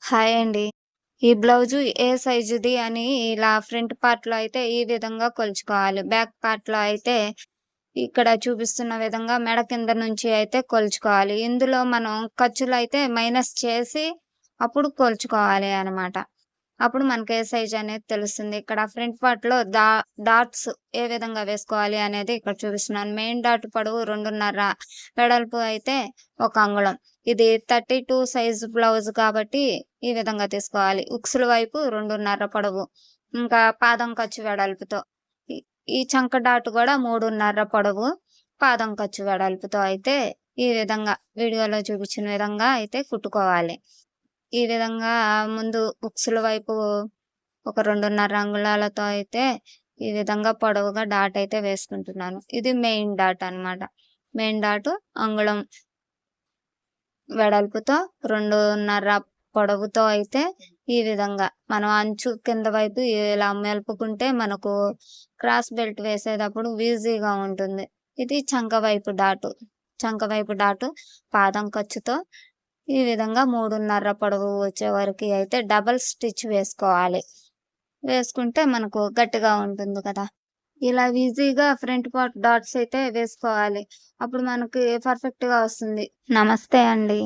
Hi అండి. ఈ blouse ఏ సైజుది అని ఇలా ఫ్రంట్ పార్ట్‌లో అయితే ఈ విధంగా కొలుచుకోవాలి. బ్యాక్ పార్ట్‌లో అయితే ఇక్కడ చూపిస్తున్న విధంగా మెడ కింద నుంచి అయితే కొలుచుకోవాలి. ఇందులో మనం ఖర్చులైతే మైనస్ చేసి అప్పుడు కొలుచుకోవాలి అనమాట. అప్పుడు మనకి ఏ సైజ్ అనేది తెలుస్తుంది. ఇక్కడ ఫ్రంట్ పార్ట్‌లో డాట్స్ ఏ విధంగా వేసుకోవాలి అనేది ఇక్కడ చూపిస్తున్నాను. మెయిన్ డాట్ పొడవు 2.5, వెడల్పు అయితే 1 అంగుళం. ఇది 32 సైజ్ బ్లౌజ్ కాబట్టి ఈ విధంగా తీసుకోవాలి. ఉక్సుల వైపు 2.5 పొడవు. ఇంకా పాదం ఖర్చు వెడల్పుతో. ఈ ఈ చంక డాట్ కూడా 3.5 పొడవు. పాదం ఖర్చు వెడల్పుతో అయితే ఈ విధంగా వీడియోలో చూపించిన విధంగా అయితే కుట్టుకోవాలి. ఈ విధంగా ముందు ఉక్సుల వైపు ఒక 2.5 అంగుళాలతో అయితే ఈ విధంగా పొడవుగా డాట్ అయితే వేసుకుంటున్నాను. ఇది మెయిన్ డాట్ అన్నమాట. మెయిన్ డాటు అంగుళం వెడల్పుతో 2.5 పొడవుతో అయితే ఈ విధంగా మనం అంచు కింద వైపు ఇలా మెలుపుకుంటే మనకు క్రాస్ బెల్ట్ వేసేటప్పుడు ఈజీగా ఉంటుంది. ఇది చంక వైపు డాటు. చంక వైపు డాటు పాదం ఖర్చుతో ఈ విధంగా 3.5 పొడవు వచ్చే వరకి అయితే డబల్ స్టిచ్ వేసుకోవాలి. వేసుకుంటే మనకు గట్టిగా ఉంటుంది కదా! ఇలా ఈజీగా ఫ్రంట్ పార్ట్ డాట్స్ అయితే వేసుకోవాలి. అప్పుడు మనకి పర్ఫెక్ట్‌గా వస్తుంది. నమస్తే అండి.